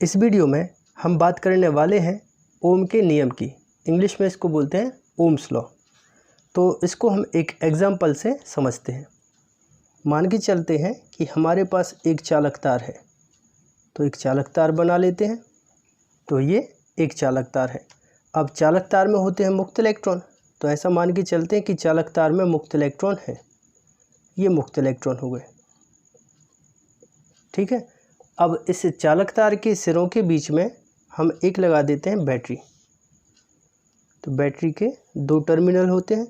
इस वीडियो में हम बात करने वाले हैं ओम के नियम की। इंग्लिश में इसको बोलते हैं ओम्स लॉ। तो इसको हम एक एग्जाम्पल से समझते हैं। मान के चलते हैं कि हमारे पास एक चालक तार है, तो एक चालक तार बना लेते हैं। तो ये एक चालक तार है। अब चालक तार में होते हैं मुक्त इलेक्ट्रॉन, तो ऐसा मान के चलते हैं कि चालक तार में मुक्त इलेक्ट्रॉन है। ये मुक्त इलेक्ट्रॉन हो गए, ठीक है। अब इस चालक तार के सिरों के बीच में हम एक लगा देते हैं बैटरी। तो बैटरी के दो टर्मिनल होते हैं,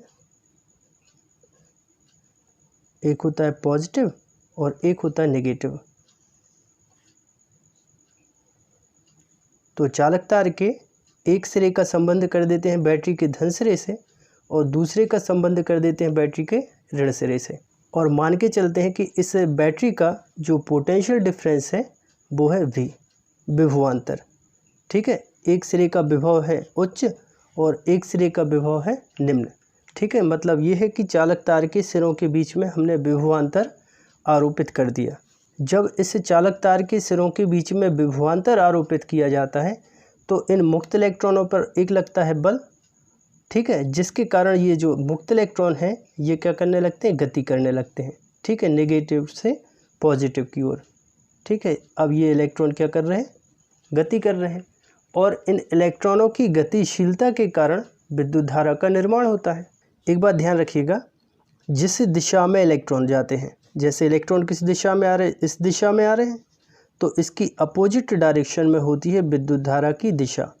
एक होता है पॉजिटिव और एक होता है नेगेटिव। तो चालक तार के एक सिरे का संबंध कर देते हैं बैटरी के धन सिरे से और दूसरे का संबंध कर देते हैं बैटरी के ऋण सिरे से। और मान के चलते हैं कि इस बैटरी का जो पोटेंशियल डिफरेंस है वो है V, विभवांतर, ठीक है। एक सिरे का विभव है उच्च और एक सिरे का विभव है निम्न, ठीक है। मतलब ये है कि चालक तार के सिरों के बीच में हमने विभवांतर आरोपित कर दिया। जब इस चालक तार के सिरों के बीच में विभवांतर आरोपित किया जाता है तो इन मुक्त इलेक्ट्रॉनों पर एक लगता है बल, ठीक है, जिसके कारण ये जो मुक्त इलेक्ट्रॉन है ये क्या करने लगते हैं, गति करने लगते हैं, ठीक है, नेगेटिव से पॉजिटिव की ओर, ठीक है। अब ये इलेक्ट्रॉन क्या कर रहे हैं, गति कर रहे हैं। और इन इलेक्ट्रॉनों की गतिशीलता के कारण विद्युत धारा का निर्माण होता है। एक बात ध्यान रखिएगा, जिस दिशा में इलेक्ट्रॉन जाते हैं, जैसे इलेक्ट्रॉन किस दिशा में आ रहे हैं, इस दिशा में आ रहे हैं, तो इसकी अपोजिट डायरेक्शन में होती है विद्युत धारा की दिशा।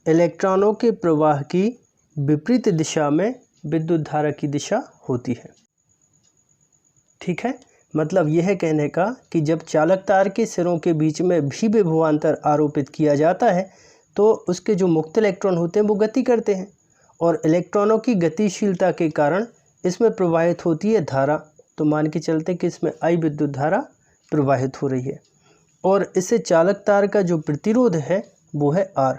इलेक्ट्रॉनों के प्रवाह की विपरीत दिशा में विद्युत धारा की दिशा होती है, ठीक है। मतलब यह है कहने का कि जब चालक तार के सिरों के बीच में भी विभवांतर आरोपित किया जाता है तो उसके जो मुक्त इलेक्ट्रॉन होते हैं वो गति करते हैं और इलेक्ट्रॉनों की गतिशीलता के कारण इसमें प्रवाहित होती है धारा। तो मान के चलते हैं कि इसमें I विद्युत धारा प्रवाहित हो रही है और इससे चालक तार का जो प्रतिरोध है वो है R,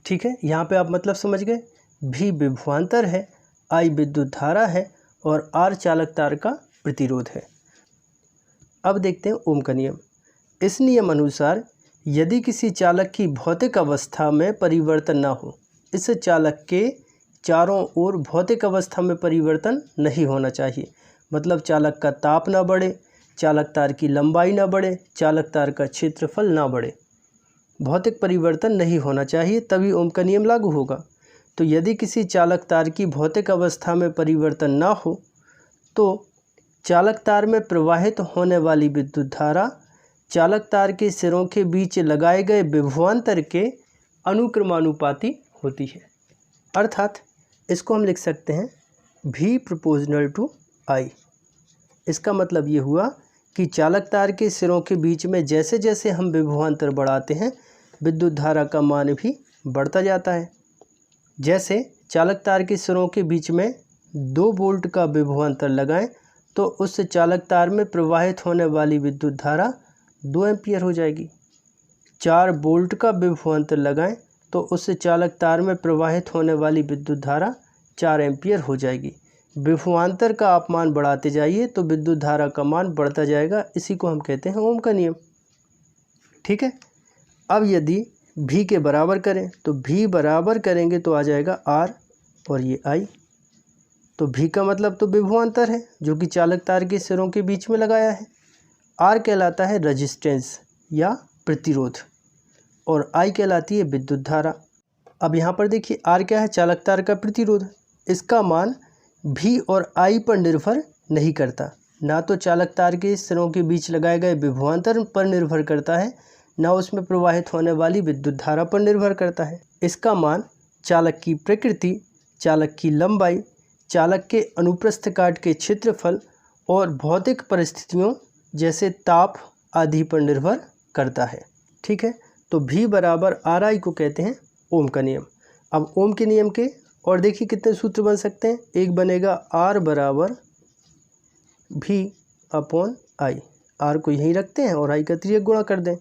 ठीक है। यहाँ पे आप मतलब समझ गए, भी विभवांतर है, I विद्युत धारा है और R चालक तार का प्रतिरोध है। अब देखते हैं ओम का नियम। इस नियम अनुसार यदि किसी चालक की भौतिक अवस्था में परिवर्तन ना हो, इस चालक के चारों ओर भौतिक अवस्था में परिवर्तन नहीं होना चाहिए। मतलब चालक का ताप ना बढ़े, चालक तार की लंबाई ना बढ़े, चालक तार का क्षेत्रफल ना बढ़े, भौतिक परिवर्तन नहीं होना चाहिए, तभी ओम का नियम लागू होगा। तो यदि किसी चालक तार की भौतिक अवस्था में परिवर्तन ना हो तो चालक तार में प्रवाहित होने वाली विद्युत धारा चालक तार के सिरों के बीच लगाए गए विभवांतर के अनुक्रमानुपाती होती है। अर्थात इसको हम लिख सकते हैं V प्रोपोर्शनल टू I। इसका मतलब ये हुआ कि चालक तार के सिरों के बीच में जैसे जैसे हम विभवांतर बढ़ाते हैं विद्युत धारा का मान भी बढ़ता जाता है। जैसे चालक तार के सिरों के बीच में 2 वोल्ट का विभवांतर लगाएं तो उस चालक तार में प्रवाहित होने वाली विद्युत धारा 2 एम्पीयर हो जाएगी। 4 वोल्ट का विभवांतर लगाएं तो उस चालक तार में प्रवाहित होने वाली विद्युत धारा 4 एम्पीयर हो जाएगी। विभवांतर का आप मान बढ़ाते जाइए तो विद्युत धारा का मान बढ़ता जाएगा। इसी को हम कहते हैं ओम का नियम, ठीक है। अब यदि V के बराबर करें तो V बराबर करेंगे तो आ जाएगा R और ये I। तो V का मतलब तो विभवांतर है जो कि चालक तार के सिरों के बीच में लगाया है। R कहलाता है रेजिस्टेंस या प्रतिरोध और I कहलाती है विद्युत धारा। अब यहाँ पर देखिए R क्या है, चालक तार का प्रतिरोध। इसका मान V और I पर निर्भर नहीं करता, ना तो चालक तार के सिरों के बीच लगाए गए विभवांतर पर निर्भर करता है, ना उसमें प्रवाहित होने वाली विद्युत धारा पर निर्भर करता है। इसका मान चालक की प्रकृति, चालक की लंबाई, चालक के अनुप्रस्थ काट के क्षेत्रफल और भौतिक परिस्थितियों जैसे ताप आदि पर निर्भर करता है, ठीक है। तो V बराबर RI को कहते हैं ओम का नियम। अब ओम के नियम के और देखिए कितने सूत्र बन सकते हैं। एक बनेगा R बराबर V अपॉन I, R को यहीं रखते हैं और I का तिर्यक गुणा कर दें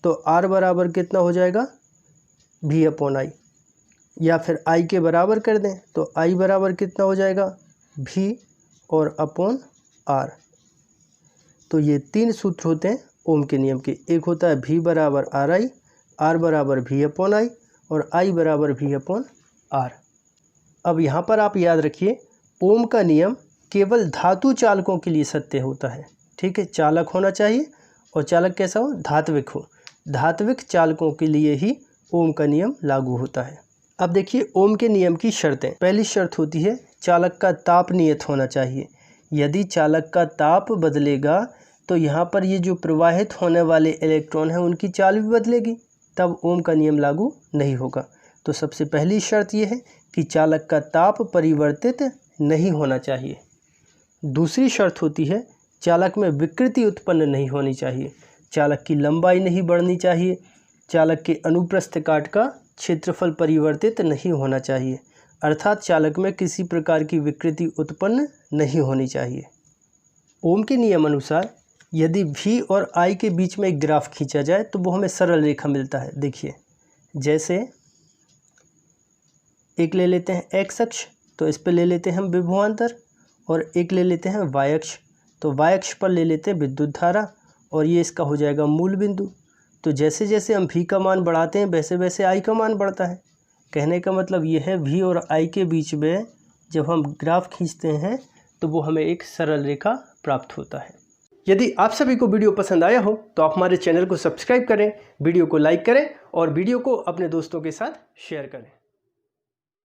तो R बराबर कितना हो जाएगा, V अपॉन I। या फिर I के बराबर कर दें तो I बराबर कितना हो जाएगा, V और अपॉन R। तो ये 3 सूत्र होते हैं ओम के नियम के। एक होता है V बराबर आर आई, आर बराबर V अपॉन आई और आई बराबर V अपॉन आर। अब यहाँ पर आप याद रखिए ओम का नियम केवल धातु चालकों के लिए सत्य होता है। ठीक है, चालक होना चाहिए और चालक कैसा हो, धात्विक हो। धात्विक चालकों के लिए ही ओम का नियम लागू होता है। अब देखिए ओम के नियम की शर्तें। पहली शर्त होती है चालक का ताप नियत होना चाहिए। यदि चालक का ताप बदलेगा तो यहाँ पर ये जो प्रवाहित होने वाले इलेक्ट्रॉन हैं उनकी चाल भी बदलेगी, तब ओम का नियम लागू नहीं होगा। तो सबसे पहली शर्त ये है कि चालक का ताप परिवर्तित नहीं होना चाहिए। दूसरी शर्त होती है चालक में विकृति उत्पन्न नहीं होनी चाहिए। चालक की लंबाई नहीं बढ़नी चाहिए। चालक के अनुप्रस्थ काट का क्षेत्रफल परिवर्तित नहीं होना चाहिए, अर्थात चालक में किसी प्रकार की विकृति उत्पन्न नहीं होनी चाहिए। ओम के नियम अनुसार यदि V और I के बीच में एक ग्राफ खींचा जाए तो वो हमें सरल रेखा मिलता है। देखिए जैसे एक ले लेते हैं x अक्ष, तो इस पे ले लेते हैं हम विभवांतर, और एक ले लेते हैं y अक्ष, तो y अक्ष पर ले लेते हैं विद्युत धारा और ये इसका हो जाएगा मूल बिंदु। तो जैसे जैसे हम V का मान बढ़ाते हैं वैसे वैसे I का मान बढ़ता है। कहने का मतलब ये है V और I के बीच में जब हम ग्राफ खींचते हैं तो वो हमें एक सरल रेखा प्राप्त होता है। यदि आप सभी को वीडियो पसंद आया हो तो आप हमारे चैनल को सब्सक्राइब करें, वीडियो को लाइक करें और वीडियो को अपने दोस्तों के साथ शेयर करें।